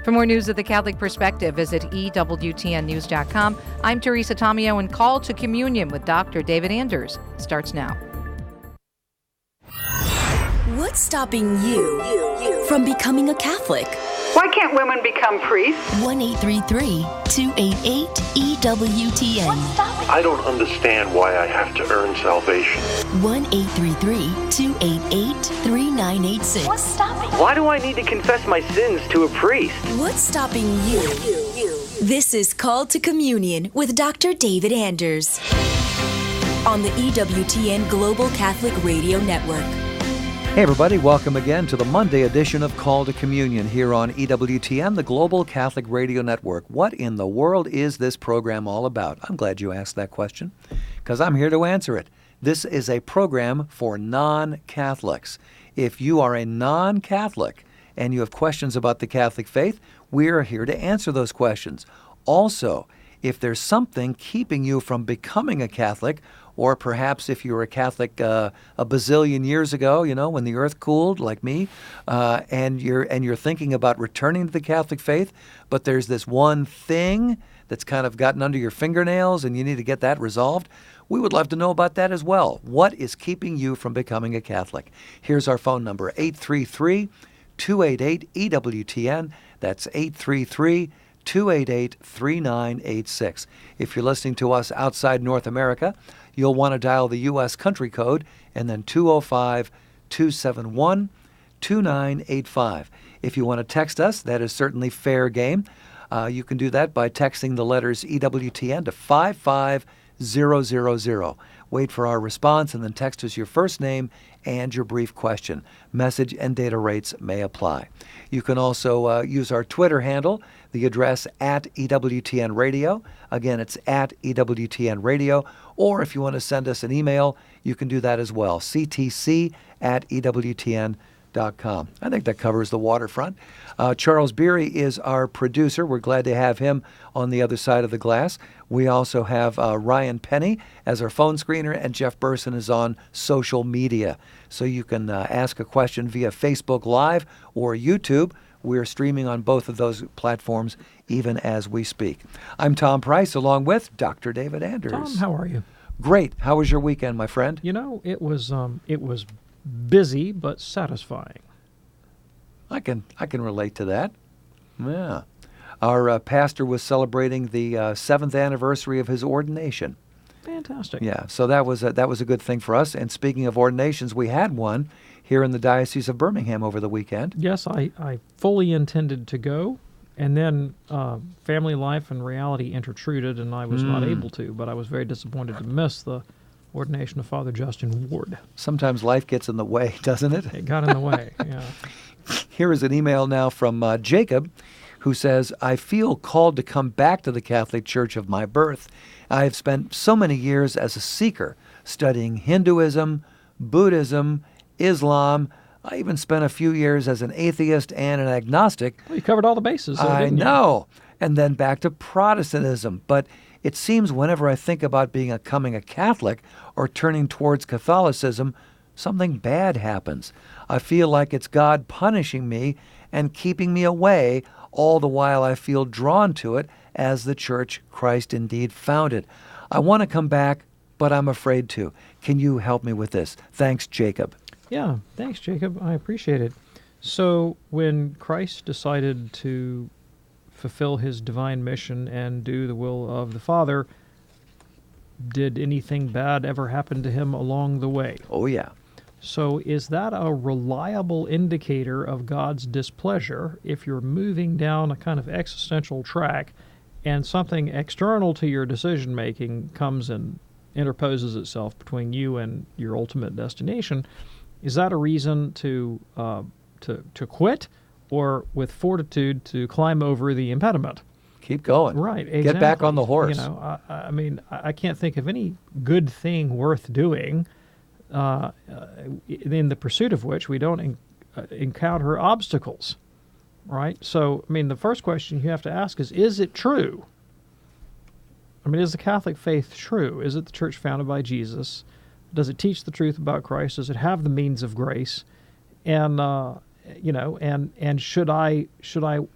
For more news of the Catholic Perspective, visit EWTNnews.com. I'm Teresa Tomeo, and Call to Communion with Dr. David Anders starts now. What's stopping you from becoming a Catholic? Why can't women become priests? 1-833-288-EWTN. I don't understand why I have to earn salvation. 1-833-288-3986. What's stopping? Why do I need to confess my sins to a priest? What's stopping you? This is Call to Communion with Dr. David Anders on the EWTN Global Catholic Radio Network. Hey everybody, welcome again to the Monday edition of Call to Communion here on EWTN, the Global Catholic Radio Network. What in the world is this program all about? I'm glad you asked that question, because I'm here to answer it. This is a program for non-Catholics. If you are a non-Catholic and you have questions about the Catholic faith, we are here to answer those questions. Also, if there's something keeping you from becoming a Catholic, or perhaps if you were a Catholic a bazillion years ago, you know, when the earth cooled, like me, and you're thinking about returning to the Catholic faith, but there's this one thing that's kind of gotten under your fingernails and you need to get that resolved, we would love to know about that as well. What is keeping you from becoming a Catholic? Here's our phone number, 833-288-EWTN. That's 833-288-3986. If you're listening to us outside North America, you'll want to dial the U.S. country code and then 205-271-2985. If you want to text us, that is certainly fair game. You can do that by texting the letters EWTN to 55000. Wait for our response and then text us your first name and your brief question. Message and data rates may apply. You can also use our Twitter handle, the address @EWTN Radio. Again, it's @EWTN Radio. Or if you want to send us an email, you can do that as well, ctc@EWTN.com. I think that covers the waterfront. Charles Beery is our producer. We're glad to have him on the other side of the glass. We also have Ryan Penny as our phone screener, and Jeff Burson is on social media. So you can ask a question via Facebook Live or YouTube. We're streaming on both of those platforms even as we speak. I'm Tom Price, along with Dr. David Anders. Tom, how are you? Great. How was your weekend, my friend? You know, it was busy but satisfying. I can relate to that. Yeah. Our pastor was celebrating the 7th anniversary of his ordination. Fantastic. Yeah, so that was a good thing for us. And speaking of ordinations, we had one here in the Diocese of Birmingham over the weekend. Yes, I fully intended to go, and then family life and reality intruded, and I was not able to, but I was very disappointed to miss the ordination of Father Justin Ward. Sometimes life gets in the way, doesn't it? It got in the way, yeah. Here is an email now from Jacob, who says, I feel called to come back to the Catholic Church of my birth. I have spent so many years as a seeker, studying Hinduism, Buddhism, Islam. I even spent a few years as an atheist and an agnostic. Well, you covered all the bases, I didn't you? know. And then back to Protestantism. But it seems whenever I think about becoming a Catholic or turning towards Catholicism, something bad happens. I feel like it's God punishing me and keeping me away, all the while I feel drawn to it as the church Christ indeed founded. I want to come back, but I'm afraid to. Can you help me with this? Thanks, Jacob. Yeah, thanks, Jacob. I appreciate it. So when Christ decided to fulfill his divine mission and do the will of the Father, did anything bad ever happen to him along the way? Oh, yeah. So is that a reliable indicator of God's displeasure if you're moving down a kind of existential track and something external to your decision-making comes and interposes itself between you and your ultimate destination? Is that a reason to quit, or with fortitude to climb over the impediment? Keep going. Right, exactly. Get back on the horse. You know, I mean, I can't think of any good thing worth doing in the pursuit of which we don't encounter obstacles, right? So, I mean, the first question you have to ask is it true? I mean, is the Catholic faith true? Is it the church founded by Jesus? Does it teach the truth about Christ? Does it have the means of grace? And and should I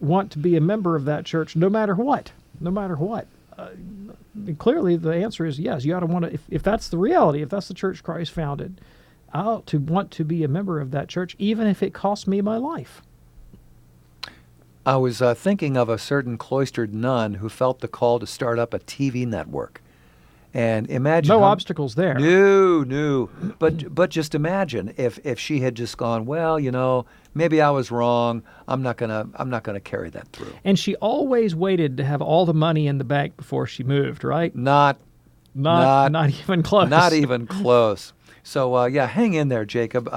want to be a member of that church no matter what? Clearly, the answer is yes. You ought to want to, if that's the reality, if that's the church Christ founded, I ought to want to be a member of that church, even if it costs me my life. I was thinking of a certain cloistered nun who felt the call to start up a TV network. And imagine no obstacles there. No. But just imagine if she had just gone, well, maybe I was wrong. I'm not gonna carry that through. And she always waited to have all the money in the bank before she moved, right? Not even close. Not even close. So hang in there, Jacob.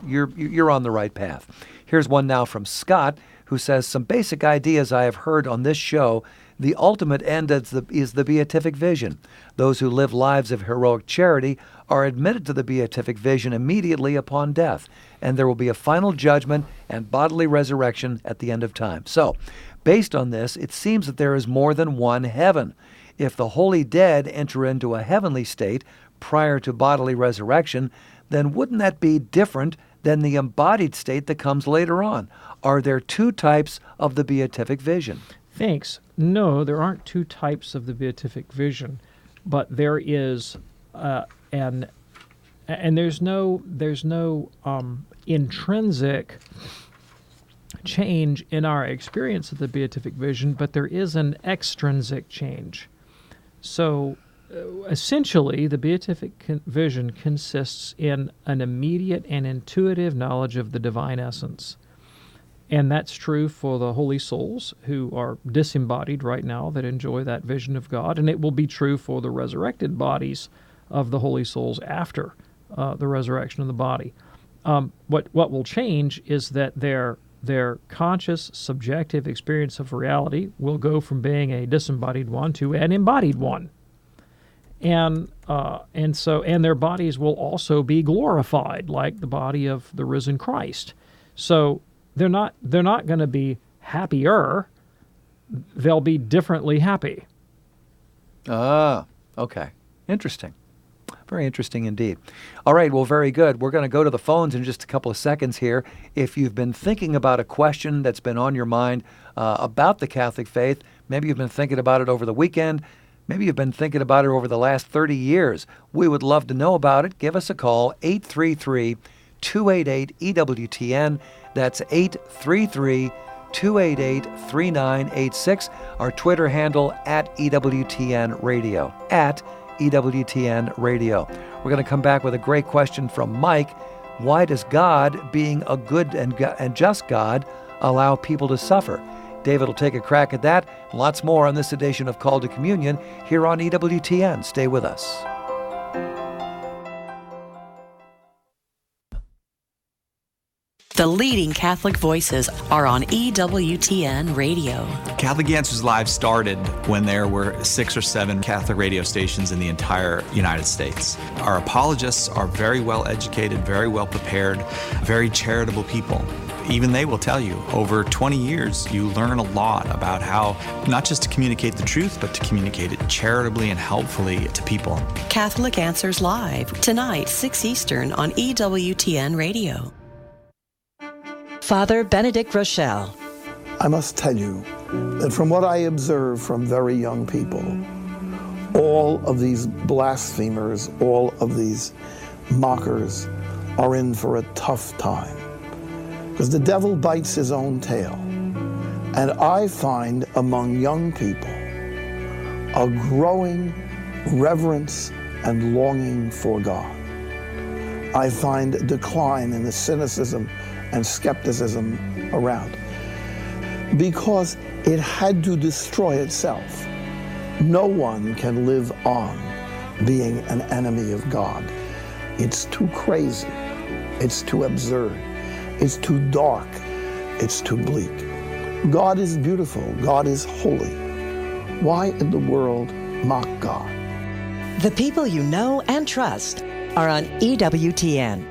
You're on the right path. Here's one now from Scott, who says, some basic ideas I have heard on this show. The ultimate end is the beatific vision. Those who live lives of heroic charity are admitted to the beatific vision immediately upon death, and there will be a final judgment and bodily resurrection at the end of time. So, based on this, it seems that there is more than one heaven. If the holy dead enter into a heavenly state prior to bodily resurrection, then wouldn't that be different than the embodied state that comes later on? Are there two types of the beatific vision? Thanks. No, there aren't two types of the beatific vision, but there is and there's no intrinsic change in our experience of the beatific vision, but there is an extrinsic change. So essentially, the beatific vision consists in an immediate and intuitive knowledge of the divine essence. And that's true for the holy souls who are disembodied right now that enjoy that vision of God, and it will be true for the resurrected bodies of the holy souls after the resurrection of the body. What will change is that their conscious, subjective experience of reality will go from being a disembodied one to an embodied one. And their bodies will also be glorified, like the body of the risen Christ. So they're not going to be happier. They'll be differently happy. Ah, okay. Interesting. Very interesting indeed. All right, well, very good. We're going to go to the phones in just a couple of seconds here. If you've been thinking about a question that's been on your mind about the Catholic faith, maybe you've been thinking about it over the weekend, maybe you've been thinking about it over the last 30 years, we would love to know about it. Give us a call, 833-288-EWTN. That's 833-288-3986. Our Twitter handle, @EWTN Radio, @EWTN Radio. We're going to come back with a great question from Mike. Why does God, being a good and just God, allow people to suffer? David will take a crack at that. Lots more on this edition of Call to Communion here on EWTN. Stay with us. The leading Catholic voices are on EWTN Radio. Catholic Answers Live started when there were 6 or 7 Catholic radio stations in the entire United States. Our apologists are very well educated, very well prepared, very charitable people. Even they will tell you, over 20 years, you learn a lot about how not just to communicate the truth, but to communicate it charitably and helpfully to people. Catholic Answers Live, tonight, 6 Eastern on EWTN Radio. Father Benedict Rochelle. I must tell you that from what I observe from very young people, all of these blasphemers, all of these mockers are in for a tough time. Because the devil bites his own tail. And I find among young people a growing reverence and longing for God. I find a decline in the cynicism and skepticism around, because it had to destroy itself. No one can live on being an enemy of God. It's too crazy, it's too absurd, it's too dark, it's too bleak. God is beautiful, God is holy. Why in the world mock God? The people you know and trust are on EWTN.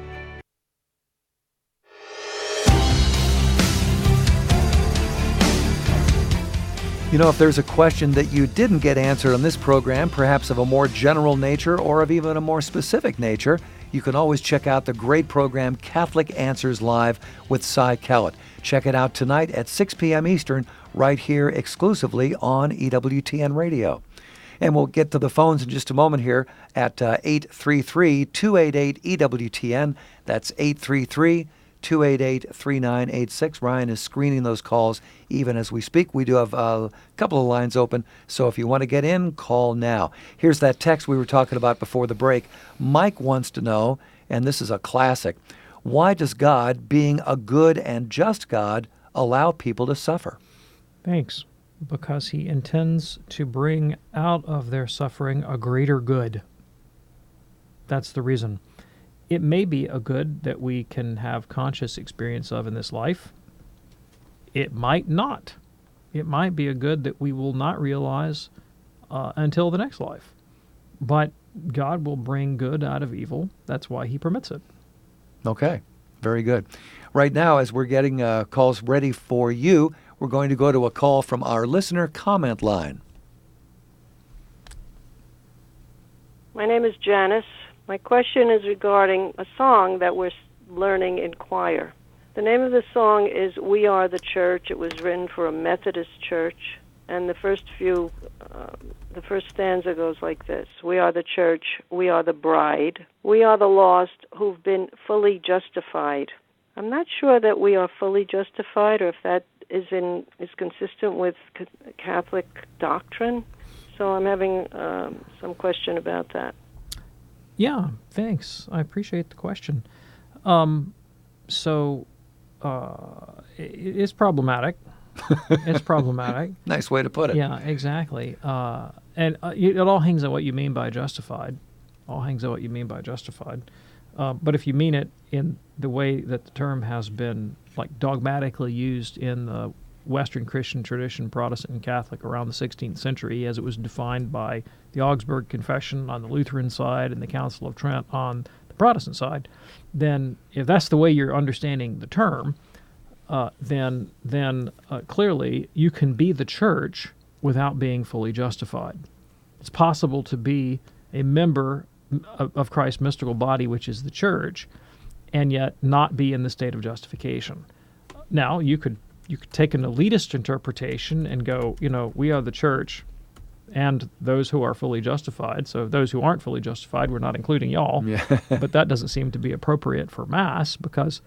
You know, if there's a question that you didn't get answered on this program, perhaps of a more general nature or of even a more specific nature, you can always check out the great program Catholic Answers Live with Cy Kellett. Check it out tonight at 6 p.m. Eastern, right here exclusively on EWTN Radio. And we'll get to the phones in just a moment here at 833-288-EWTN. That's 833-288-3986. Ryan is screening those calls even as we speak. We do have a couple of lines open, so if you want to get in, call now. Here's that text we were talking about before the break. Mike wants to know, and this is a classic, why does God, being a good and just God, allow people to suffer? Thanks. Because he intends to bring out of their suffering a greater good. That's the reason. It may be a good that we can have conscious experience of in this life. It might not. It might be a good that we will not realize until the next life. But God will bring good out of evil. That's why he permits it. Okay, very good. Right now, as we're getting calls ready for you, we're going to go to a call from our listener comment line. My name is Janice. My question is regarding a song that we're learning in choir. The name of the song is We Are the Church. It was written for a Methodist church, and the first stanza goes like this. We are the church, we are the bride, we are the lost who've been fully justified. I'm not sure that we are fully justified or if that is consistent with Catholic doctrine. So I'm having some question about that. Yeah, thanks. I appreciate the question. It's problematic. It's problematic. Nice way to put it. Yeah, exactly. And it all hangs on what you mean by justified. All hangs on what you mean by justified. But if you mean it in the way that the term has been like dogmatically used in the Western Christian tradition, Protestant and Catholic, around the 16th century, as it was defined by the Augsburg Confession on the Lutheran side and the Council of Trent on the Protestant side, then if that's the way you're understanding the term, then clearly you can be the church without being fully justified. It's possible to be a member of Christ's mystical body, which is the church, and yet not be in the state of justification. Now, you could take an elitist interpretation and go, we are the church and those who are fully justified. So those who aren't fully justified, we're not including y'all. Yeah. But that doesn't seem to be appropriate for Mass because,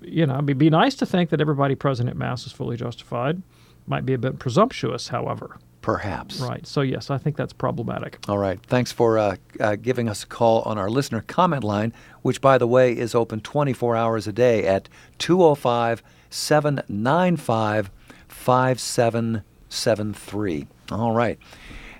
it'd be nice to think that everybody present at Mass is fully justified. Might be a bit presumptuous, however. Perhaps. Right. So, yes, I think that's problematic. All right. Thanks for giving us a call on our listener comment line, which, by the way, is open 24 hours a day at 205-795-5773. All right.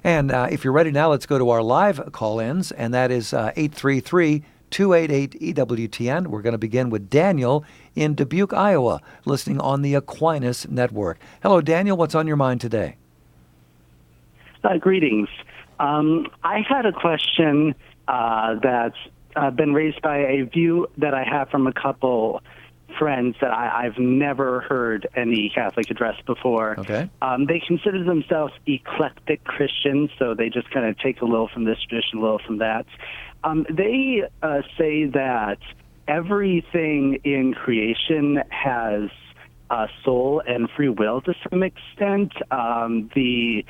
And if you're ready now, let's go to our live call-ins, and that is 833-288-EWTN. We're going to begin with Daniel in Dubuque, Iowa, listening on the Aquinas Network. Hello, Daniel. What's on your mind today? Greetings. I had a question that's been raised by a view that I have from a couple friends that I've never heard any Catholic address before. Okay. They consider themselves eclectic Christians, so they just kind of take a little from this tradition, a little from that. They say that everything in creation has soul and free will to some extent. They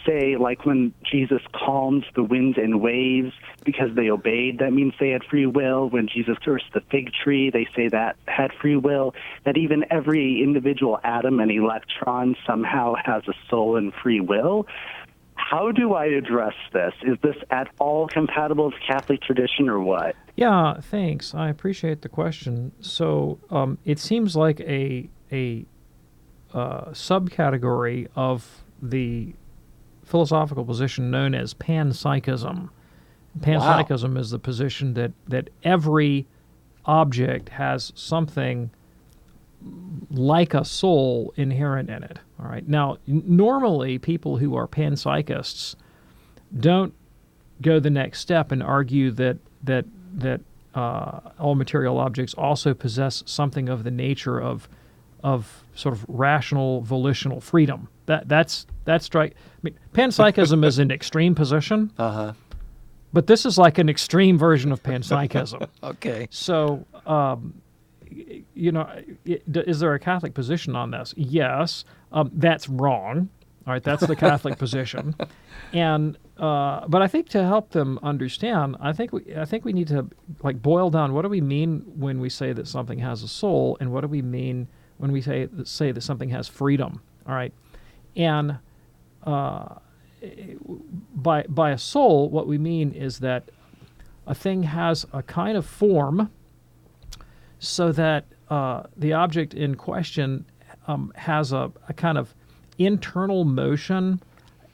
say, like when Jesus calmed the winds and waves because they obeyed, that means they had free will. When Jesus cursed the fig tree, they say that had free will. That even every individual atom and electron somehow has a soul and free will. How do I address this? Is this at all compatible with Catholic tradition or what? Yeah, thanks. I appreciate the question. So it seems like a subcategory of the philosophical position known as panpsychism. Panpsychism is the position that every object has something like a soul inherent in it. All right. Now, normally people who are panpsychists don't go the next step and argue that all material objects also possess something of the nature of sort of rational volitional freedom. That's right. I mean, panpsychism is an extreme position. Uh-huh. But this is like an extreme version of panpsychism. Okay. So, is there a Catholic position on this? Yes. That's wrong. All right, that's the Catholic position. And but I think to help them understand, I think we need to like boil down what do we mean when we say that something has a soul, and what do we mean when we say that something has freedom. All right, and by a soul, what we mean is that a thing has a kind of form, so that the object in question has a kind of internal motion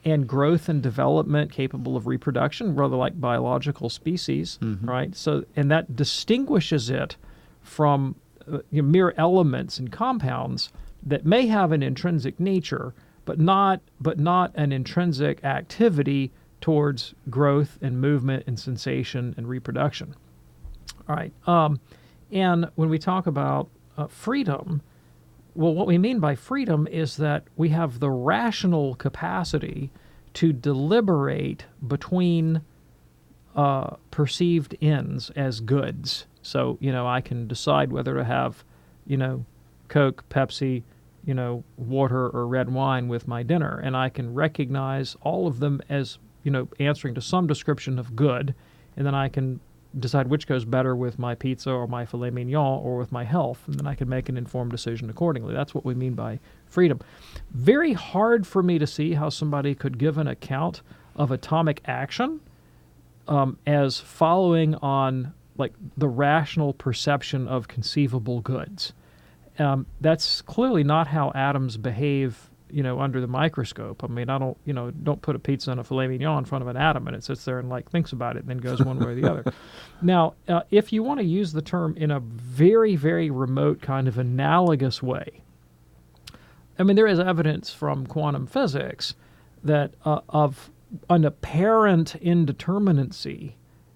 and growth and development capable of reproduction, rather like biological species, right? So, and that distinguishes it from mere elements and compounds that may have an intrinsic nature, but not an intrinsic activity towards growth and movement and sensation and reproduction. All right. And when we talk about freedom, well, what we mean by freedom is that we have the rational capacity to deliberate between perceived ends as goods. So, I can decide whether to have, Coke, Pepsi, water or red wine with my dinner, and I can recognize all of them as, answering to some description of good, and then I can decide which goes better with my pizza or my filet mignon or with my health, and then I can make an informed decision accordingly. That's what we mean by freedom. Very hard for me to see how somebody could give an account of atomic action as following on like the rational perception of conceivable goods. That's clearly not how atoms behave, under the microscope. I mean, I don't put a pizza and a filet mignon in front of an atom and it sits there and thinks about it and then goes one way or the other. Now, if you want to use the term in a very, very remote kind of analogous way, I mean, there is evidence from quantum physics that of an apparent indeterminacy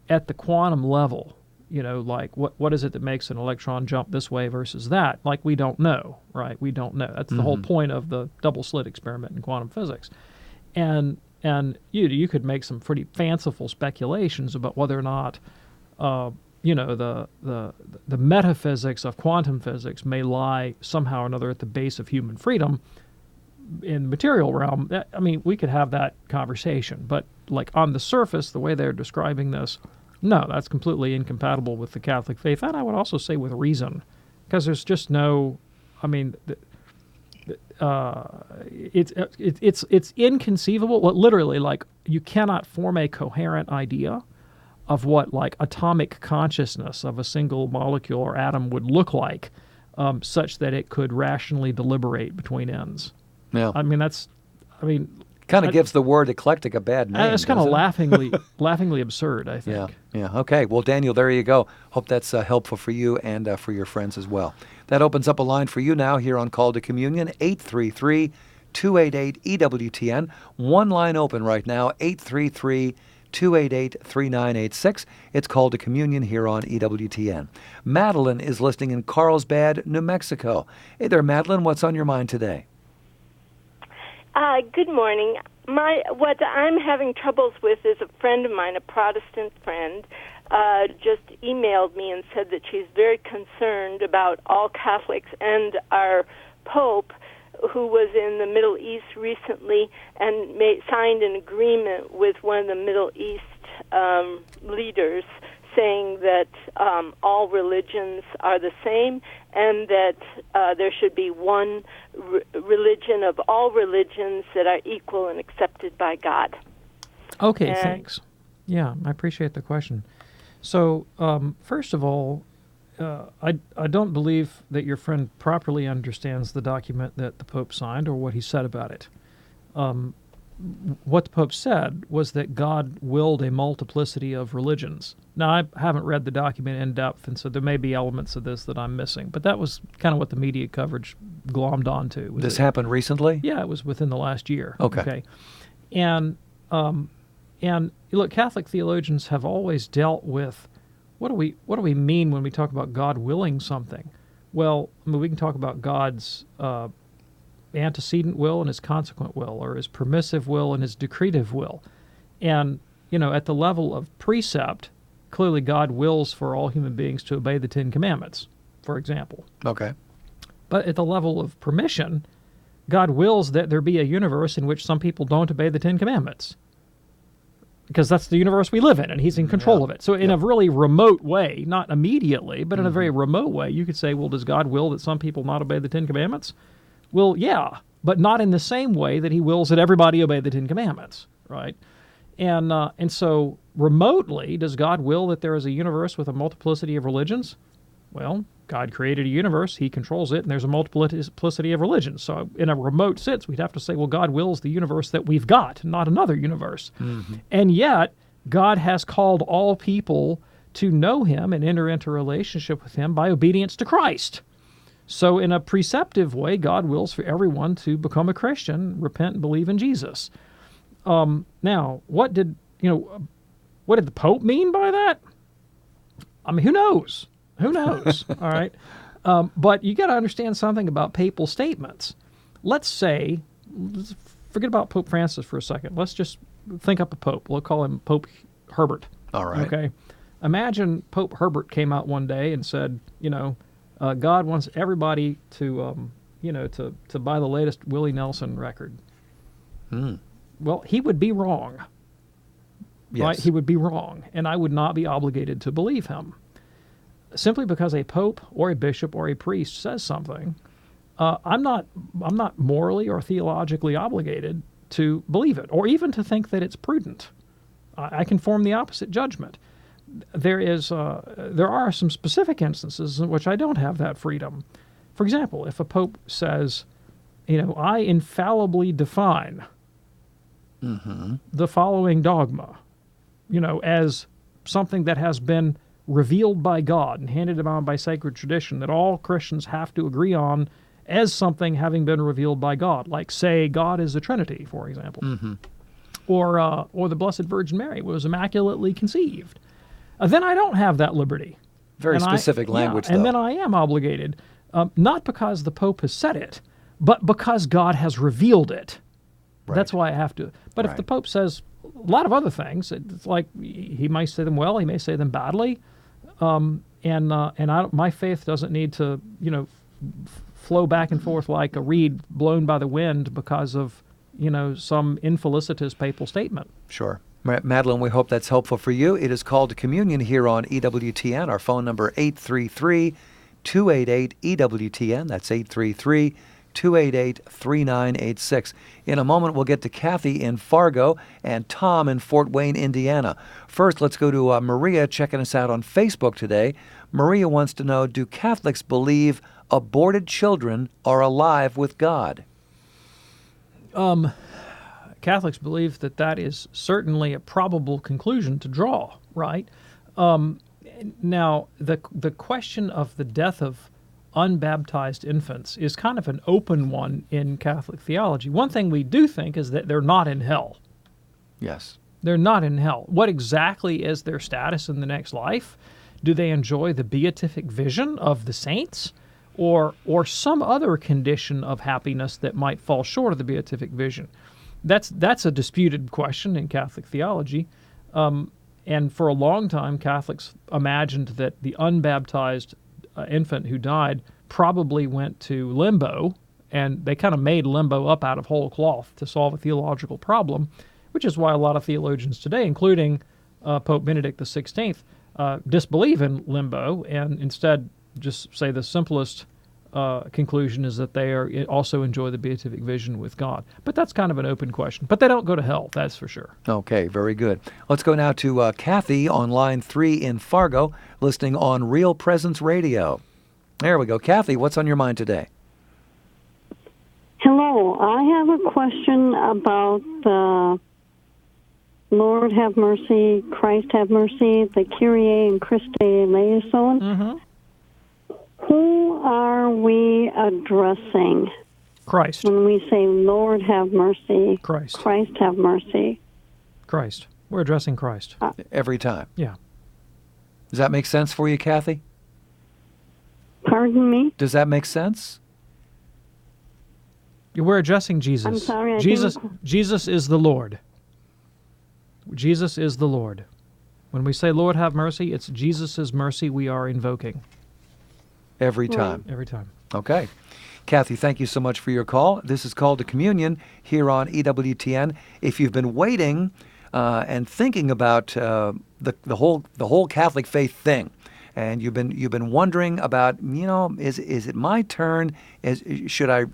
at the quantum level. What is it that makes an electron jump this way versus that? We don't know, right? We don't know. That's the whole point of the double slit experiment in quantum physics. And you could make some pretty fanciful speculations about whether or not, the metaphysics of quantum physics may lie somehow or another at the base of human freedom in the material realm. I mean, we could have that conversation, but on the surface, the way they're describing this, no, that's completely incompatible with the Catholic faith, and I would also say with reason, because there's just no, I mean, it's inconceivable. Literally, you cannot form a coherent idea of what atomic consciousness of a single molecule or atom would look like, such that it could rationally deliberate between ends. Yeah, kind of gives the word eclectic a bad name. It's kind of laughingly absurd, I think. Yeah. Okay. Well, Daniel, there you go. Hope that's helpful for you and for your friends as well. That opens up a line for you now here on Call to Communion, 833-288-EWTN. One line open right now, 833-288-3986. It's Call to Communion here on EWTN. Madeline is listening in Carlsbad, New Mexico. Hey there, Madeline. What's on your mind today? Good morning. What I'm having troubles with is a friend of mine, a Protestant friend, just emailed me and said that she's very concerned about all Catholics and our Pope, who was in the Middle East recently and signed an agreement with one of the Middle East leaders saying that all religions are the same and that there should be one religion of all religions that are equal and accepted by God. Okay, thanks. Yeah, I appreciate the question. So, first of all, I don't believe that your friend properly understands the document that the Pope signed or what he said about it. What the Pope said was that God willed a multiplicity of religions. Now, I haven't read the document in depth, and so there may be elements of this that I'm missing, but that was kind of what the media coverage glommed onto. This happened recently? Yeah, it was within the last year. Okay. And look, Catholic theologians have always dealt with what do we mean when we talk about God willing something? Well, I mean, we can talk about God's antecedent will and his consequent will, or his permissive will and his decretive will. And, at the level of precept, clearly God wills for all human beings to obey the Ten Commandments, for example. Okay. But at the level of permission, God wills that there be a universe in which some people don't obey the Ten Commandments, because that's the universe we live in, and he's in control of it. So in a really remote way, not immediately, but in a very remote way, you could say, well, does God will that some people not obey the Ten Commandments? Well, yeah, but not in the same way that he wills that everybody obey the Ten Commandments, right? And so remotely, does God will that there is a universe with a multiplicity of religions? Well, God created a universe, he controls it, and there's a multiplicity of religions. So in a remote sense, we'd have to say, well, God wills the universe that we've got, not another universe. And yet, God has called all people to know him and enter into a relationship with him by obedience to Christ. So in a preceptive way, God wills for everyone to become a Christian, repent and believe in Jesus. Now, what did the Pope mean by that? I mean, who knows? Who knows? All right. But you got to understand something about papal statements. Let's forget about Pope Francis for a second. Let's just think up a pope. We'll call him Pope Herbert. All right. Okay. Imagine Pope Herbert came out one day and said, God wants everybody to buy the latest Willie Nelson record. Well, he would be wrong. Yes. Right? He would be wrong, and I would not be obligated to believe him. Simply because a pope or a bishop or a priest says something, I'm not morally or theologically obligated to believe it, or even to think that it's prudent. I can form the opposite judgment. There are some specific instances in which I don't have that freedom. For example, if a pope says, I infallibly define the following dogma, as something that has been revealed by God and handed down by sacred tradition that all Christians have to agree on as something having been revealed by God, like, say, God is a Trinity, for example, or the Blessed Virgin Mary was immaculately conceived. Then I don't have that liberty. Very specific language, though. And then I am obligated, not because the Pope has said it, but because God has revealed it. Right. That's why I have to. But if the Pope says a lot of other things, it's like he might say them well, he may say them badly, my faith doesn't need to, flow back and forth like a reed blown by the wind because of, some infelicitous papal statement. Sure. Madeline, we hope that's helpful for you. It is Called to Communion here on EWTN. Our phone number 833-288-EWTN. That's 833-288-3986. In a moment, we'll get to Kathy in Fargo and Tom in Fort Wayne, Indiana. First, let's go to Maria checking us out on Facebook today. Maria wants to know, do Catholics believe aborted children are alive with God? Catholics believe that is certainly a probable conclusion to draw, right? Now, the question of the death of unbaptized infants is kind of an open one in Catholic theology. One thing we do think is that they're not in hell. Yes. They're not in hell. What exactly is their status in the next life? Do they enjoy the beatific vision of the saints, or some other condition of happiness that might fall short of the beatific vision? That's a disputed question in Catholic theology. And for a long time, Catholics imagined that the unbaptized infant who died probably went to limbo, and they kind of made limbo up out of whole cloth to solve a theological problem, which is why a lot of theologians today, including Pope Benedict XVI, disbelieve in limbo and instead just say the simplest conclusion is that they also enjoy the beatific vision with God. But that's kind of an open question. But they don't go to hell, that's for sure. Okay, very good. Let's go now to Kathy on line 3 in Fargo, listening on Real Presence Radio. There we go. Kathy, what's on your mind today? Hello. I have a question about the Lord have mercy, Christ have mercy, the Kyrie and Christe eleison. Mm-hmm. Who are we addressing? Christ. When we say, Lord have mercy, Christ. Christ have mercy. Christ. We're addressing Christ. Every time. Yeah. Does that make sense for you, Kathy? Pardon me? Does that make sense? We're addressing Jesus. I'm sorry, Jesus is the Lord. Jesus is the Lord. When we say, Lord, have mercy, it's Jesus' mercy we are invoking. Every time. Every time. Okay. Kathy, thank you so much for your call. This is Called to Communion here on EWTN. If you've been waiting and thinking about the whole Catholic faith thing, and you've been wondering about, is it my turn? Should I,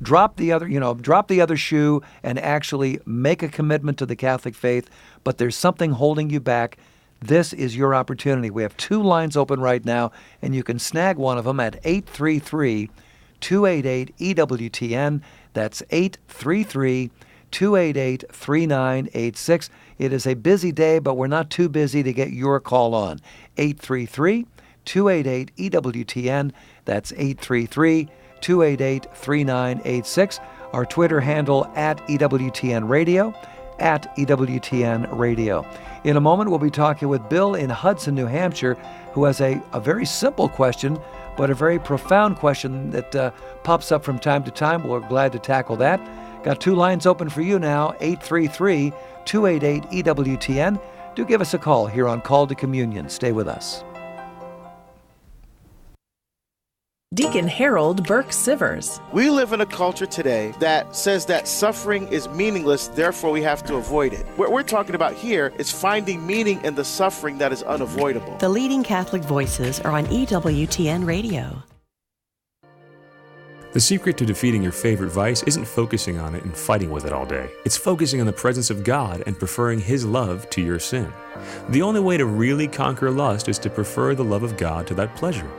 drop the other shoe and actually make a commitment to the Catholic faith, but there's something holding you back? This is your opportunity. We have 2 lines open right now, and you can snag one of them at 833-288-EWTN. That's 833-288-3986. It is a busy day, but we're not too busy to get your call on. 833-288-EWTN. That's 833-288-3986. Our Twitter handle at EWTN Radio, at EWTN Radio. In a moment, we'll be talking with Bill in Hudson, New Hampshire, who has a very simple question, but a very profound question that pops up from time to time. We're glad to tackle that. Got 2 lines open for you now, 833-288-EWTN. Do give us a call here on Call to Communion. Stay with us. Deacon Harold Burke Sivers. We live in a culture today that says that suffering is meaningless, therefore we have to avoid it. What we're talking about here is finding meaning in the suffering that is unavoidable. The leading Catholic voices are on EWTN Radio. The secret to defeating your favorite vice isn't focusing on it and fighting with it all day. It's focusing on the presence of God and preferring His love to your sin. The only way to really conquer lust is to prefer the love of God to that pleasure.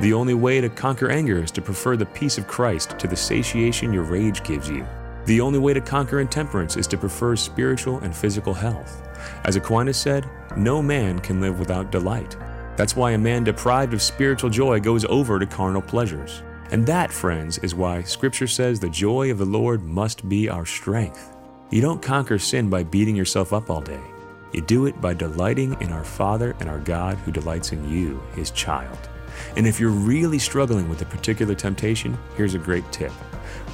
The only way to conquer anger is to prefer the peace of Christ to the satiation your rage gives you. The only way to conquer intemperance is to prefer spiritual and physical health. As Aquinas said, no man can live without delight. That's why a man deprived of spiritual joy goes over to carnal pleasures. And that, friends, is why Scripture says the joy of the Lord must be our strength. You don't conquer sin by beating yourself up all day. You do it by delighting in our Father and our God who delights in you, His child. And if you're really struggling with a particular temptation, here's a great tip.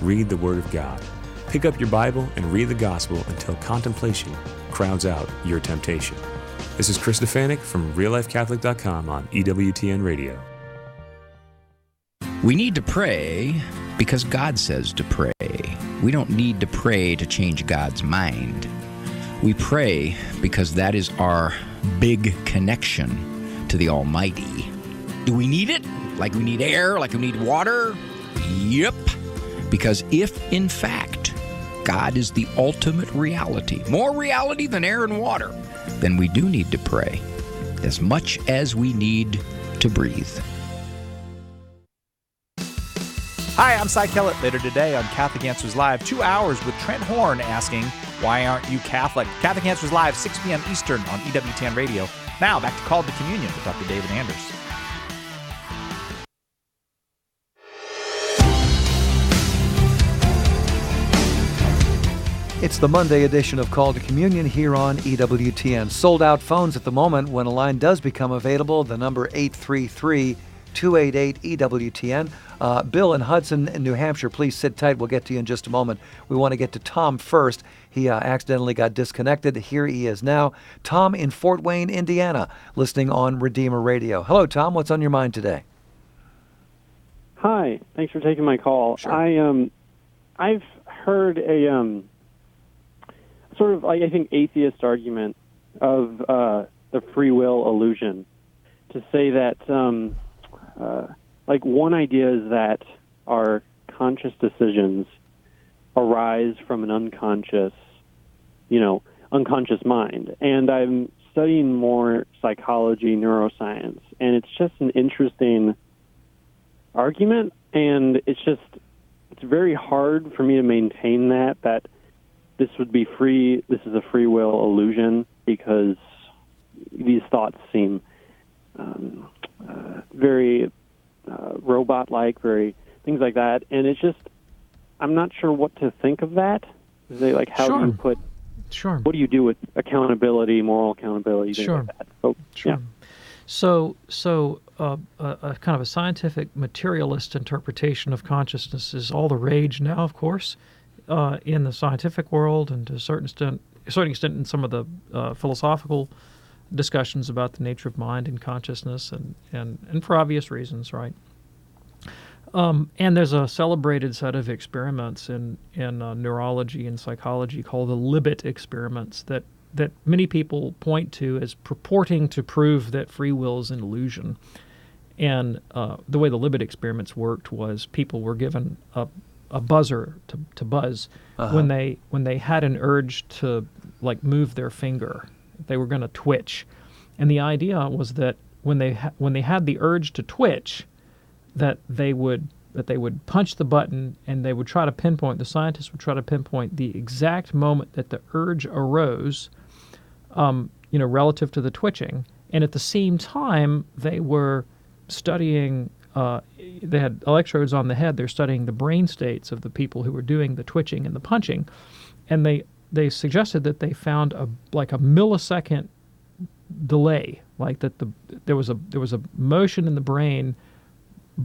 Read the Word of God. Pick up your Bible and read the Gospel until contemplation crowds out your temptation. This is Chris Stefanik from reallifecatholic.com on EWTN Radio. We need to pray because God says to pray. We don't need to pray to change God's mind. We pray because that is our big connection to the Almighty. Do we need it? Like we need air? Like we need water? Yep. Because if, in fact, God is the ultimate reality, more reality than air and water, then we do need to pray as much as we need to breathe. Hi, I'm Cy Kellett. Later today on Catholic Answers Live, 2 hours with Trent Horn asking, why aren't you Catholic? Catholic Answers Live, 6 p.m. Eastern on EWTN Radio. Now, back to Called to Communion with Dr. David Anders. It's the Monday edition of Call to Communion here on EWTN. Sold out phones at the moment. When a line does become available, the number 833-288-EWTN. Bill in Hudson, New Hampshire, please sit tight. We'll get to you in just a moment. We want to get to Tom first. He accidentally got disconnected. Here he is now. Tom in Fort Wayne, Indiana, listening on Redeemer Radio. Hello, Tom. What's on your mind today? Hi. Thanks for taking my call. Sure. I've heard a sort of, I think, atheist argument of the free will illusion to say that, one idea is that our conscious decisions arise from an unconscious mind. And I'm studying more psychology, neuroscience, and it's just an interesting argument, and it's very hard for me to maintain that this is a free will illusion, because these thoughts seem very robot-like, very things like that, and it's just, I'm not sure what to think of that. How do you put, what do you do with accountability, moral accountability, things like that? Yeah. So a kind of a scientific materialist interpretation of consciousness is all the rage now, of course, in the scientific world, and to a certain extent a certain extent in some of the philosophical discussions about the nature of mind and consciousness, and for obvious reasons, right? And there's a celebrated set of experiments in neurology and psychology called the Libet experiments that many people point to as purporting to prove that free will is an illusion. And the way the Libet experiments worked was people were given a buzzer to buzz when they had an urge to like move their finger. They were going to twitch, and the idea was that when they had the urge to twitch, that they would punch the button, and they would try to pinpoint. The scientists would try to pinpoint the exact moment that the urge arose, relative to the twitching, and at the same time they were studying. They had electrodes on the head. They're studying the brain states of the people who were doing the twitching and the punching, and they suggested that they found a millisecond delay, like that there was a motion in the brain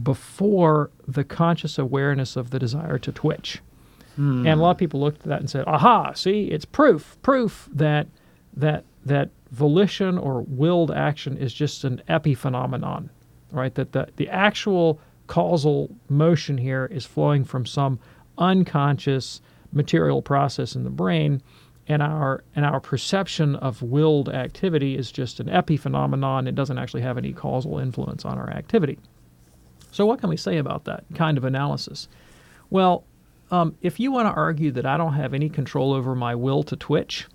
before the conscious awareness of the desire to twitch. And a lot of people looked at that and said, "Aha! See, it's proof that volition or willed action is just an epiphenomenon, right? That the actual causal motion here is flowing from some unconscious material process in the brain, and our perception of willed activity is just an epiphenomenon. It doesn't actually have any causal influence on our activity." So what can we say about that kind of analysis? Well, if you want to argue that I don't have any control over my will to twitch,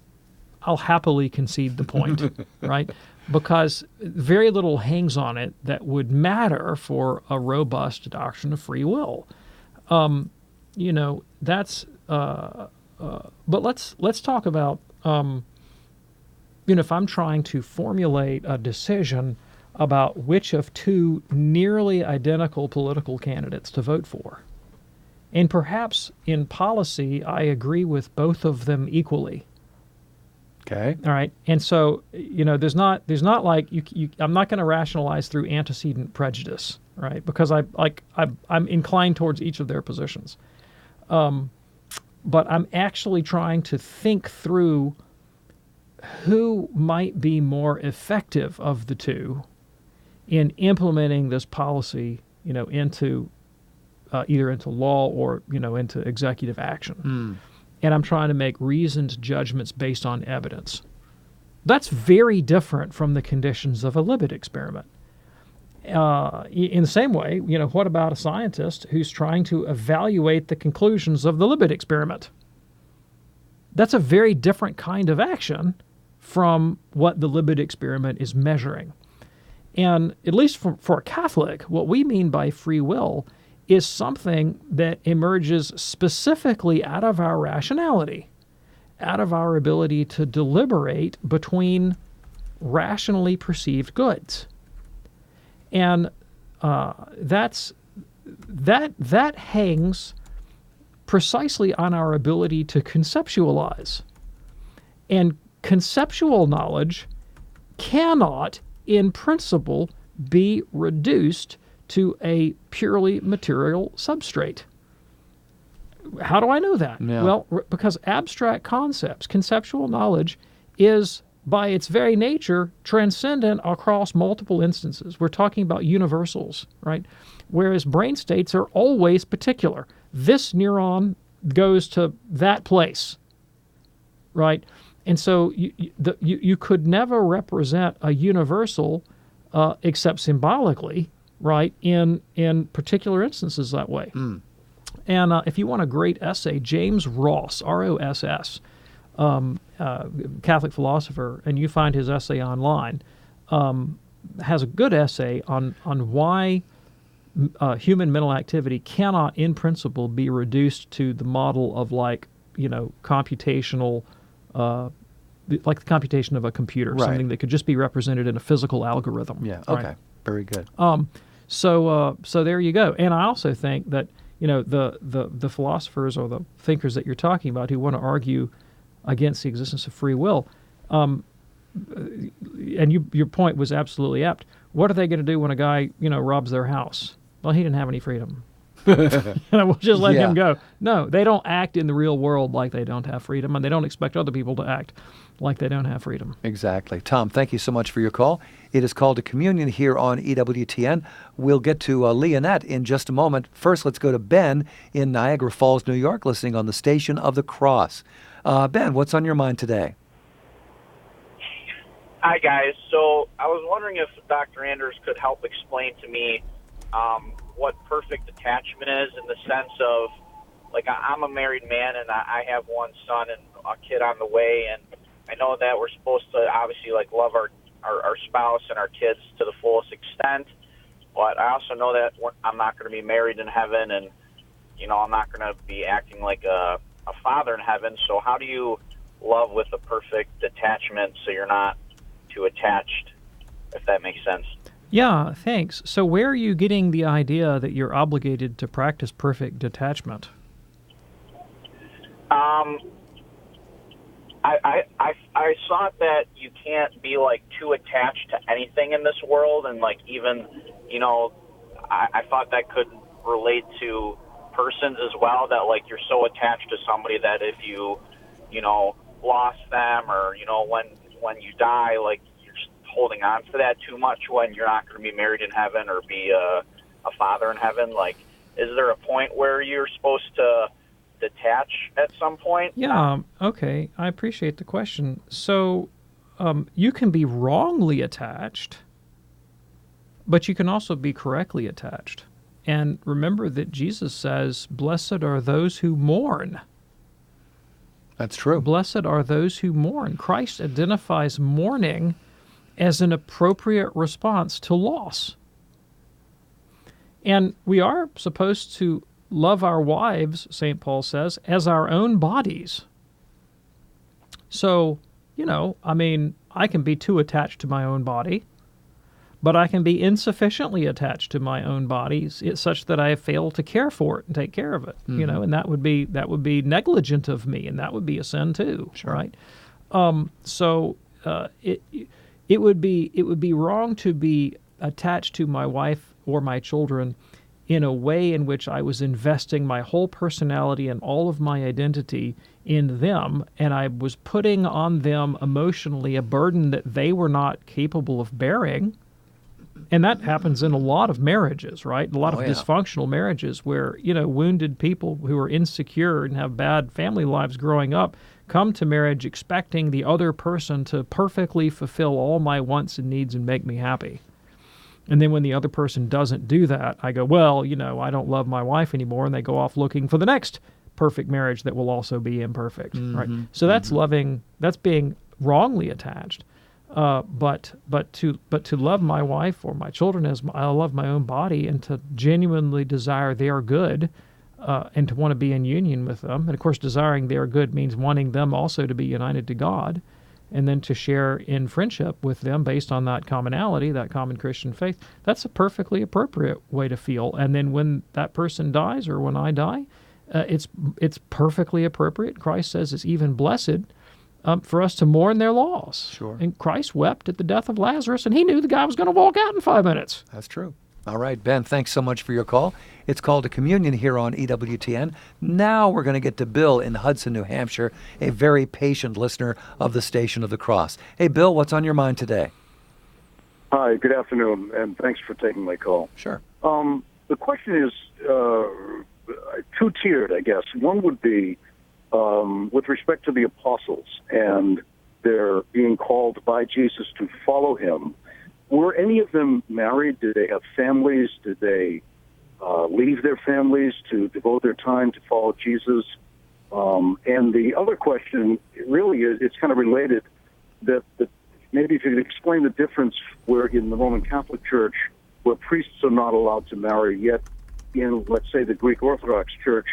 I'll happily concede the point, right? Because very little hangs on it that would matter for a robust doctrine of free will. That's. But let's talk about. If I'm trying to formulate a decision about which of two nearly identical political candidates to vote for, and perhaps in policy I agree with both of them equally. Okay. All right. And so, there's not like I'm not going to rationalize through antecedent prejudice, right? Because I'm inclined towards each of their positions. But I'm actually trying to think through who might be more effective of the two in implementing this policy, into either into law or, into executive action. And I'm trying to make reasoned judgments based on evidence. That's very different from the conditions of a Libet experiment. In the same way, what about a scientist who's trying to evaluate the conclusions of the Libet experiment? That's a very different kind of action from what the Libet experiment is measuring. And at least for a Catholic, what we mean by free will is something that emerges specifically out of our rationality, out of our ability to deliberate between rationally perceived goods. And that hangs precisely on our ability to conceptualize. And conceptual knowledge cannot, in principle, be reduced to a purely material substrate. How do I know that? Yeah. Well, because abstract concepts, conceptual knowledge, is by its very nature transcendent across multiple instances. We're talking about universals, right? Whereas brain states are always particular. This neuron goes to that place, right? And so you could never represent a universal except symbolically, right, in particular instances that way. And if you want a great essay, James Ross, R-O-S-S, Catholic philosopher, and you find his essay online, has a good essay on why human mental activity cannot, in principle, be reduced to the model of computational, like the computation of a computer, Right. something that could just be represented in a physical algorithm. Yeah. Right? Okay. Very good. So there you go. And I also think that the philosophers or the thinkers that you're talking about who want to argue against the existence of free will, and your point was absolutely apt. What are they going to do when a guy robs their house? Well, he didn't have any freedom, We'll just let Yeah. him go. No, they don't act in the real world like they don't have freedom, and they don't expect other people to act like they don't have freedom. Exactly. Tom, thank you so much for your call. It is Called to Communion here on EWTN. We'll get to Leonette in just a moment. First, let's go to Ben in Niagara Falls, New York, listening on the Station of the Cross. Ben, what's on your mind today? Hi, guys. So I was wondering if Dr. Anders could help explain to me what perfect attachment is, in the sense of, like, I'm a married man and I have one son and a kid on the way, and I know that we're supposed to obviously, like, love our spouse and our kids to the fullest extent, but I also know that I'm not going to be married in heaven, and, you know, I'm not going to be acting like a father in heaven. So how do you love with a perfect detachment so you're not too attached, if that makes sense? Yeah, thanks. So where are you getting the idea that you're obligated to practice perfect detachment? I thought that you can't be, like, too attached to anything in this world, and, like, even, you know, I thought that could relate to persons as well, that, like, you're so attached to somebody that if you know, lost them, or, you know, when you die, like, you're just holding on to that too much when you're not going to be married in heaven or be a father in heaven. Like, is there a point where you're supposed to detach at some point? Yeah, okay. I appreciate the question. So you can be wrongly attached, but you can also be correctly attached. And remember that Jesus says, "Blessed are those who mourn." That's true. Blessed are those who mourn. Christ identifies mourning as an appropriate response to loss. And we are supposed to love our wives, St. Paul says, as our own bodies. So, you know, I mean, I can be too attached to my own body, but I can be insufficiently attached to my own body, such that I fail to care for it and take care of it. Mm-hmm. You know, and that would be negligent of me, and that would be a sin too, sure. right? It would be wrong to be attached to my wife or my children in a way in which I was investing my whole personality and all of my identity in them, and I was putting on them emotionally a burden that they were not capable of bearing. And that happens in a lot of marriages, right? A lot of dysfunctional marriages where, you know, wounded people who are insecure and have bad family lives growing up come to marriage expecting the other person to perfectly fulfill all my wants and needs and make me happy. And then when the other person doesn't do that, I go, well, you know, I don't love my wife anymore, and they go off looking for the next perfect marriage that will also be imperfect, right? So that's loving, that's being wrongly attached. But to love my wife or my children as I love my own body, and to genuinely desire their good, and to want to be in union with them. And of course, desiring their good means wanting them also to be united to God, and then to share in friendship with them based on that commonality, that common Christian faith. That's a perfectly appropriate way to feel. And then when that person dies, or when I die, it's perfectly appropriate. Christ says it's even blessed for us to mourn their loss. Sure. And Christ wept at the death of Lazarus, and he knew the guy was going to walk out in 5 minutes. That's true. All right, Ben, thanks so much for your call. It's Called to Communion here on EWTN. Now we're going to get to Bill in Hudson, New Hampshire, a very patient listener of the Station of the Cross. Hey, Bill, what's on your mind today? Hi, good afternoon, and thanks for taking my call. Sure. The question is two-tiered, I guess. One would be with respect to the apostles and their being called by Jesus to follow him. Were any of them married? Did they have families? Did they leave their families to devote their time to follow Jesus? And the other question really is, it's kind of related, that maybe if you could explain the difference where in the Roman Catholic Church, where priests are not allowed to marry, yet in, let's say, the Greek Orthodox Church,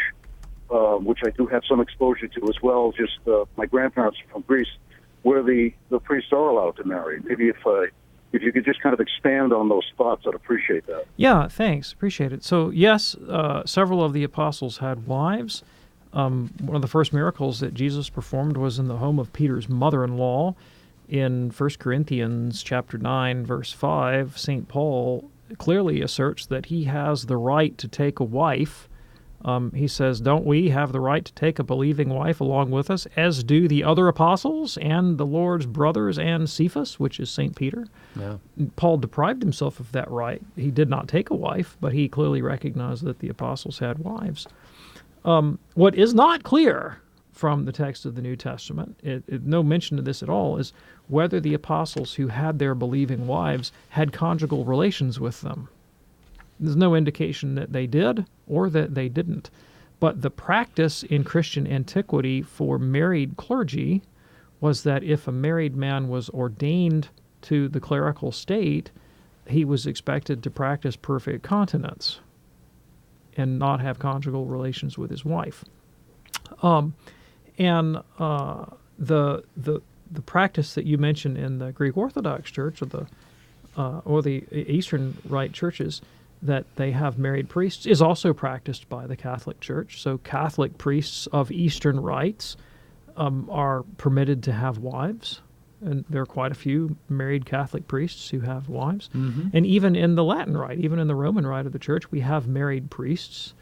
which I do have some exposure to as well, just my grandparents are from Greece, where the priests are allowed to marry. Maybe if you could just kind of expand on those thoughts, I'd appreciate that. Yeah, thanks. Appreciate it. So, yes, several of the apostles had wives. One of the first miracles that Jesus performed was in the home of Peter's mother-in-law. In 1 Corinthians chapter 9, verse 5, St. Paul clearly asserts that he has the right to take a wife. He says, don't we have the right to take a believing wife along with us, as do the other apostles and the Lord's brothers and Cephas, which is St. Peter? Yeah. Paul deprived himself of that right. He did not take a wife, but he clearly recognized that the apostles had wives. What is not clear from the text of the New Testament, no mention of this at all, is whether the apostles who had their believing wives had conjugal relations with them. There's no indication that they did or that they didn't. But the practice in Christian antiquity for married clergy was that if a married man was ordained to the clerical state, he was expected to practice perfect continence and not have conjugal relations with his wife. The practice that you mentioned in the Greek Orthodox Church or the Eastern Rite churches, that they have married priests, is also practiced by the Catholic Church. So Catholic priests of Eastern rites are permitted to have wives, and there are quite a few married Catholic priests who have wives. Mm-hmm. And even in the Latin Rite, even in the Roman Rite of the Church, we have married priests.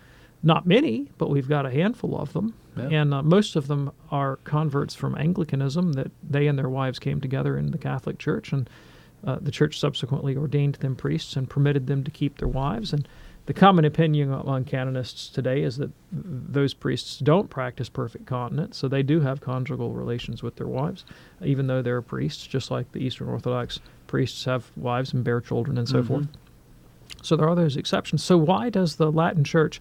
Not many, but we've got a handful of them. Yeah. And most of them are converts from Anglicanism, that they and their wives came together in the Catholic Church, and the Church subsequently ordained them priests and permitted them to keep their wives. And the common opinion among canonists today is that those priests don't practice perfect continence, so they do have conjugal relations with their wives, even though they're priests, just like the Eastern Orthodox priests have wives and bear children and so forth. So there are those exceptions. So why does the Latin Church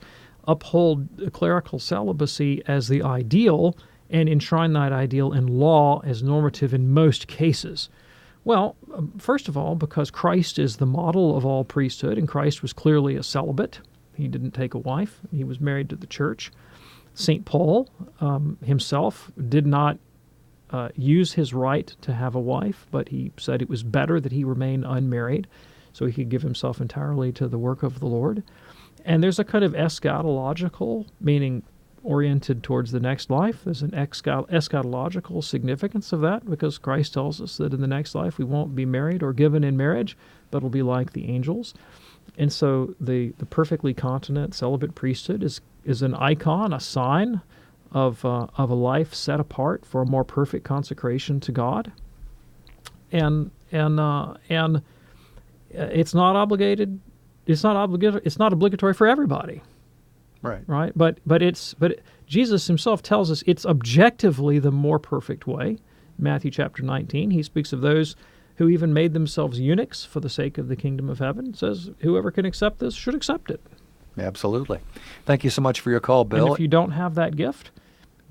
uphold clerical celibacy as the ideal and enshrine that ideal in law as normative in most cases? Well, first of all, because Christ is the model of all priesthood, and Christ was clearly a celibate. He didn't take a wife. He was married to the church. St. Paul himself did not use his right to have a wife, but he said it was better that he remain unmarried so he could give himself entirely to the work of the Lord. And there's a kind of eschatological, meaning oriented towards the next life. There's an eschatological significance of that, because Christ tells us that in the next life we won't be married or given in marriage, but it'll be like the angels. And so the perfectly continent celibate priesthood is an icon, a sign of a life set apart for a more perfect consecration to God. And it's not obligated. It's not obligatory for everybody. Right. But Jesus himself tells us it's objectively the more perfect way. Matthew chapter 19, he speaks of those who even made themselves eunuchs for the sake of the kingdom of heaven. Says whoever can accept this should accept it. Absolutely. Thank you so much for your call, Bill. And if you don't have that gift,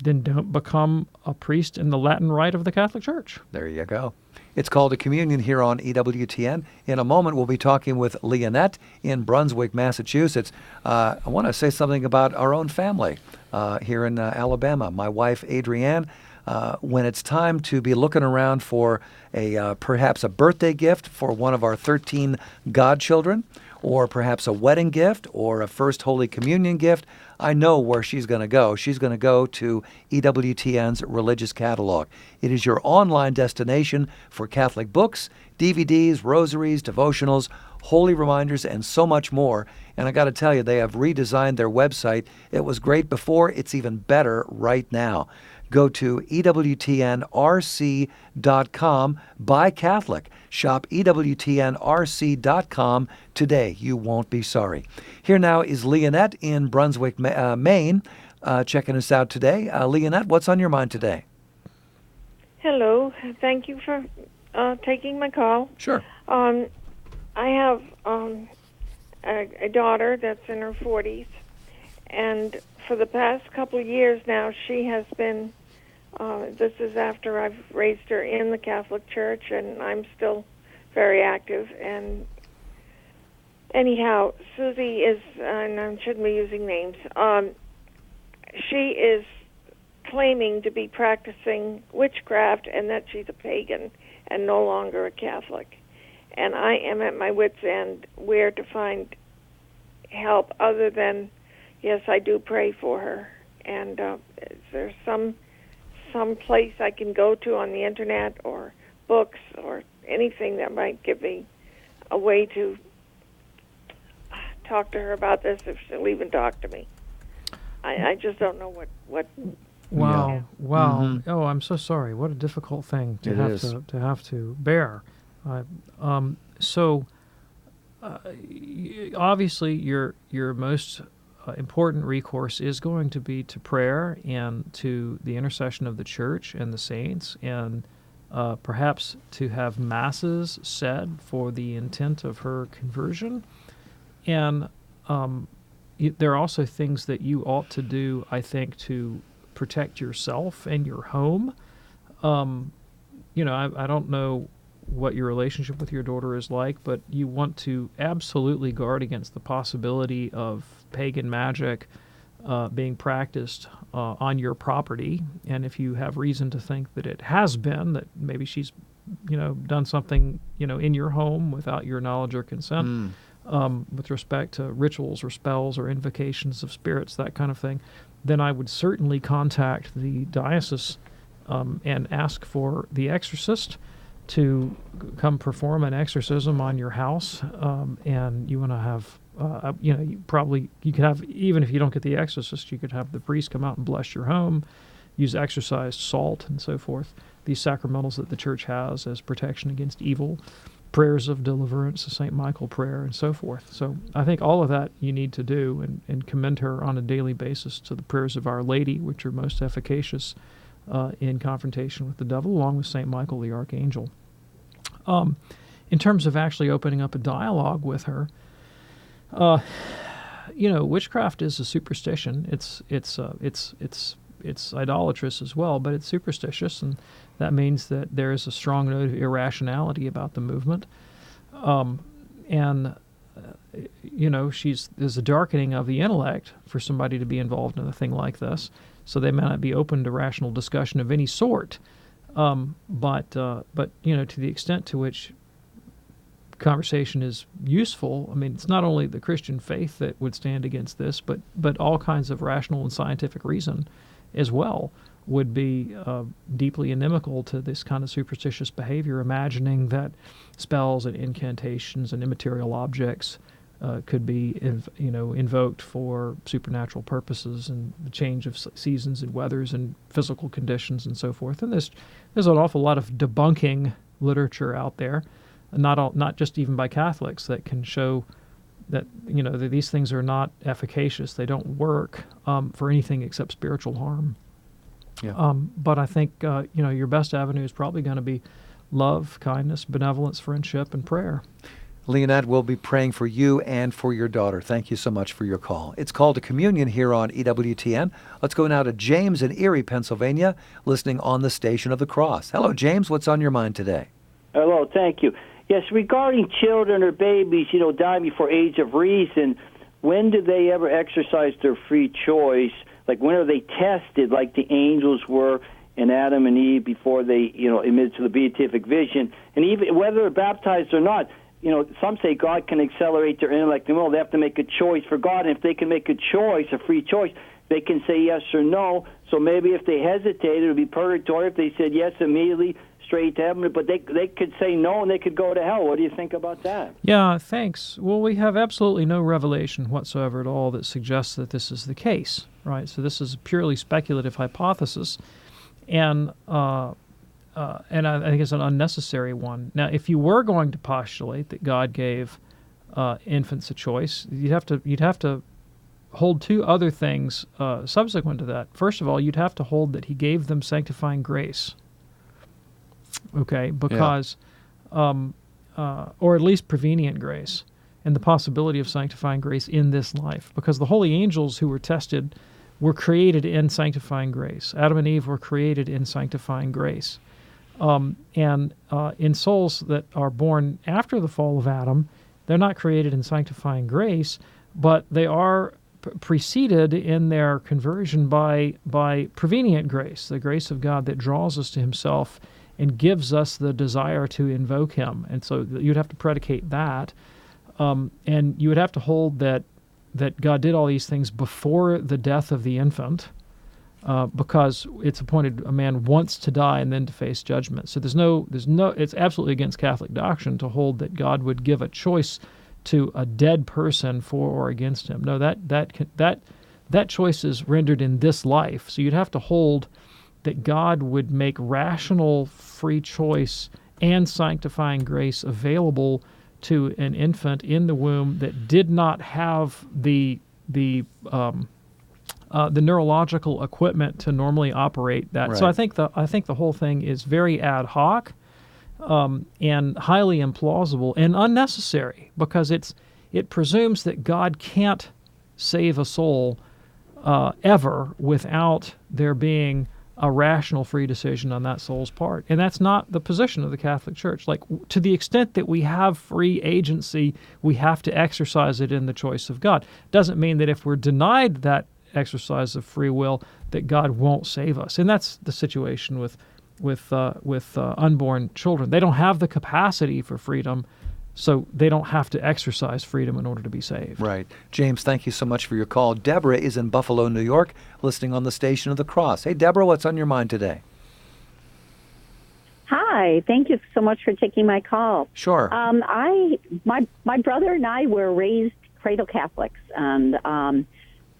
then don't become a priest in the Latin Rite of the Catholic Church. There you go. It's called a communion here on EWTN. In a moment, we'll be talking with Leonette in Brunswick, Massachusetts. I want to say something about our own family here in Alabama. My wife, Adrienne, when it's time to be looking around for perhaps a birthday gift for one of our 13 godchildren, or perhaps a wedding gift or a first Holy Communion gift, I know where she's going to go. She's going to go to EWTN's Religious Catalog. It is your online destination for Catholic books, DVDs, rosaries, devotionals, holy reminders, and so much more. And I got to tell you, they have redesigned their website. It was great before. It's even better right now. Go to EWTNRC.com. Buy Catholic. Shop EWTNRC.com today. You won't be sorry. Here now is Leonette in Brunswick, Maine, checking us out today. Leonette, what's on your mind today? Hello. Thank you for taking my call. Sure. I have a daughter that's in her 40s, and for the past couple of years now, she has been, this is after I've raised her in the Catholic Church, and I'm still very active. And anyhow, Susie is, and I shouldn't be using names, she is claiming to be practicing witchcraft and that she's a pagan and no longer a Catholic. And I am at my wit's end where to find help other than, yes, I do pray for her. And is there some place I can go to on the internet or books or anything that might give me a way to talk to her about this, if she'll even talk to me. I just don't know what. Wow! Wow! Mm-hmm. Oh, I'm so sorry. What a difficult thing to It have to bear. So, obviously, your most important recourse is going to be to prayer and to the intercession of the church and the saints, and perhaps to have masses said for the intent of her conversion. And there are also things that you ought to do, I think, to protect yourself and your home. I don't know what your relationship with your daughter is like, but you want to absolutely guard against the possibility of pagan magic being practiced on your property. And if you have reason to think that it has been, that maybe she's, done something, in your home without your knowledge or consent, with respect to rituals or spells or invocations of spirits, that kind of thing, then I would certainly contact the diocese and ask for the exorcist to come perform an exorcism on your house. And you want to have, you could have, even if you don't get the exorcist, you could have the priest come out and bless your home, use exorcised salt and so forth, these sacramentals that the church has as protection against evil, prayers of deliverance, the St. Michael prayer, and so forth. So I think all of that you need to do and commend her on a daily basis to the prayers of Our Lady, which are most efficacious in confrontation with the devil, along with St. Michael the Archangel. In terms of actually opening up a dialogue with her, witchcraft is a superstition. It's idolatrous as well, but it's superstitious, and that means that there is a strong note of irrationality about the movement. There's a darkening of the intellect for somebody to be involved in a thing like this, so they may not be open to rational discussion of any sort. But to the extent to which conversation is useful, I mean, it's not only the Christian faith that would stand against this, but all kinds of rational and scientific reason as well would be deeply inimical to this kind of superstitious behavior, imagining that spells and incantations and immaterial objects could be invoked for supernatural purposes and the change of seasons and weathers and physical conditions and so forth. And there's an awful lot of debunking literature out there, not just even by Catholics, that can show that that these things are not efficacious. They don't work for anything except spiritual harm. Yeah. But I think your best avenue is probably going to be love, kindness, benevolence, friendship, and prayer. Leonette, we'll be praying for you and for your daughter. Thank you so much for your call. It's Called to Communion here on EWTN. Let's go now to James in Erie, Pennsylvania, listening on the Station of the Cross. Hello, James. What's on your mind today? Hello, thank you. Yes, regarding children or babies, dying before age of reason, when do they ever exercise their free choice? Like, when are they tested, like the angels were in Adam and Eve before they, emitted to the beatific vision? And even whether they're baptized or not, some say God can accelerate their intellect and will. They have to make a choice for God. And if they can make a choice, a free choice, they can say yes or no. So maybe if they hesitated, it would be purgatory. If they said yes immediately, straight to heaven. But they could say no, and they could go to hell. What do you think about that? Yeah, thanks. Well, we have absolutely no revelation whatsoever at all that suggests that this is the case, right? So this is a purely speculative hypothesis, and I think it's an unnecessary one. Now, if you were going to postulate that God gave infants a choice, you'd have to hold two other things subsequent to that. First of all, you'd have to hold that He gave them sanctifying grace. Okay, because, or at least prevenient grace, and the possibility of sanctifying grace in this life, because the holy angels who were tested were created in sanctifying grace. Adam and Eve were created in sanctifying grace. And in souls that are born after the fall of Adam, they're not created in sanctifying grace, but they are preceded in their conversion by prevenient grace, the grace of God that draws us to Himself and gives us the desire to invoke Him. And so you'd have to predicate that. And you would have to hold that God did all these things before the death of the infant, because it's appointed a man once to die and then to face judgment. So there's no. It's absolutely against Catholic doctrine to hold that God would give a choice to a dead person for or against him. No, that choice is rendered in this life. So you'd have to hold that God would make rational free choice and sanctifying grace available to an infant in the womb that did not have the neurological equipment to normally operate that. Right. So I think the whole thing is very ad hoc and highly implausible and unnecessary, because it presumes that God can't save a soul ever without there being a rational free decision on that soul's part. And that's not the position of the Catholic Church. Like, to the extent that we have free agency, we have to exercise it in the choice of God. Doesn't mean that if we're denied that exercise of free will, that God won't save us. And that's the situation with unborn children. They don't have the capacity for freedom, so they don't have to exercise freedom in order to be saved. Right. James, thank you so much for your call. Deborah is in Buffalo, New York, listening on the Station of the Cross. Hey, Deborah, what's on your mind today? Hi, thank you so much for taking my call. Sure. My brother and I were raised cradle Catholics, and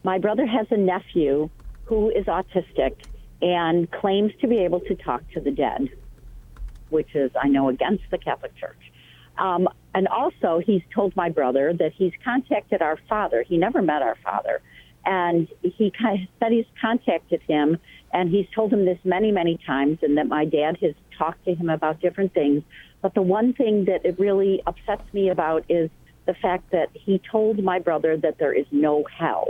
my brother has a nephew who is autistic and claims to be able to talk to the dead, which is, I know, against the Catholic Church. And also, he's told my brother that he's contacted our father. He never met our father. And he said he's contacted him, and he's told him this many, many times, and that my dad has talked to him about different things. But the one thing that it really upsets me about is the fact that he told my brother that there is no hell.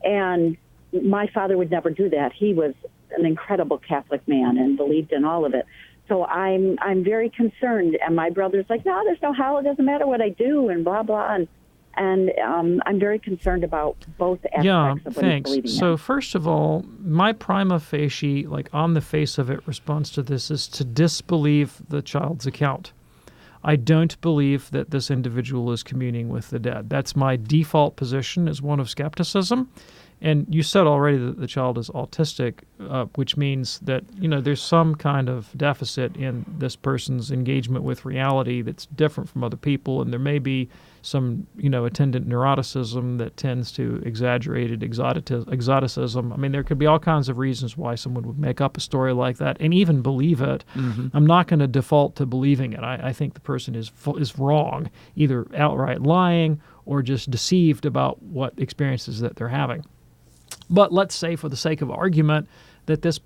And my father would never do that. He was an incredible Catholic man and believed in all of it. So I'm very concerned, and my brother's like, no, there's no hell. It doesn't matter what I do, and blah blah. And I'm very concerned about both aspects of what he's believing in. So first of all, my prima facie, like on the face of it, response to this is to disbelieve the child's account. I don't believe that this individual is communing with the dead. That's my default position, is one of skepticism. And you said already that the child is autistic, which means that, there's some kind of deficit in this person's engagement with reality that's different from other people, and there may be some, attendant neuroticism that tends to exaggerated exoticism. I mean, there could be all kinds of reasons why someone would make up a story like that and even believe it. Mm-hmm. I'm not going to default to believing it. I think the person is wrong, either outright lying or just deceived about what experiences that they're having. But let's say, for the sake of argument, that this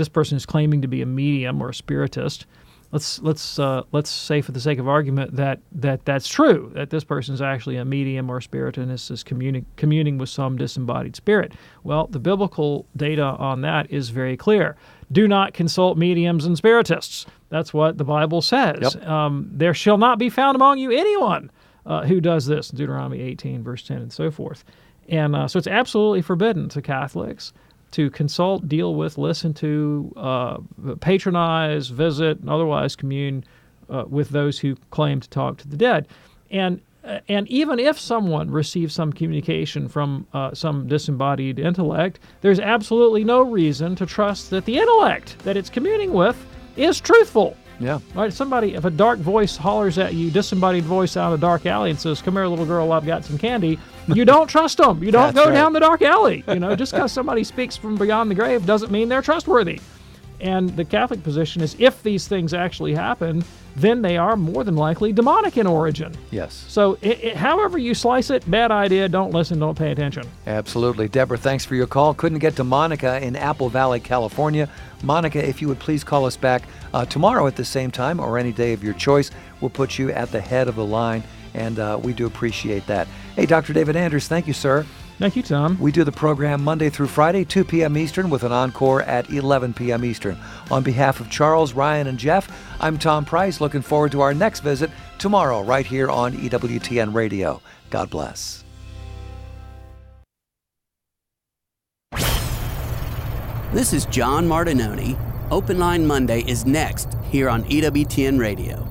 person is claiming to be a medium or a spiritist. Let's say, for the sake of argument, that's true, that this person is actually a medium or a spiritist, is communing with some disembodied spirit. Well, the biblical data on that is very clear. Do not consult mediums and spiritists. That's what the Bible says. Yep. There shall not be found among you anyone who does this, Deuteronomy 18, verse 10, and so forth. And so it's absolutely forbidden to Catholics to consult, deal with, listen to, patronize, visit, and otherwise commune with those who claim to talk to the dead. And even if someone receives some communication from some disembodied intellect, there's absolutely no reason to trust that the intellect that it's communing with is truthful. Yeah. Right. If a dark voice hollers at you, disembodied voice out of a dark alley, and says, "Come here, little girl, I've got some candy," you don't trust them. You don't go down the dark alley. Just because somebody speaks from beyond the grave doesn't mean they're trustworthy. And the Catholic position is, if these things actually happen, then they are more than likely demonic in origin. Yes. So however you slice it, bad idea. Don't listen. Don't pay attention. Absolutely. Deborah, thanks for your call. Couldn't get to Monica in Apple Valley, California. Monica, if you would please call us back tomorrow at the same time, or any day of your choice. We'll put you at the head of the line, and we do appreciate that. Hey, Dr. David Anders, thank you, sir. Thank you, Tom. We do the program Monday through Friday, 2 p.m. Eastern, with an encore at 11 p.m. Eastern. On behalf of Charles, Ryan, and Jeff, I'm Tom Price, looking forward to our next visit tomorrow right here on EWTN Radio. God bless. This is John Martinoni. Open Line Monday is next here on EWTN Radio.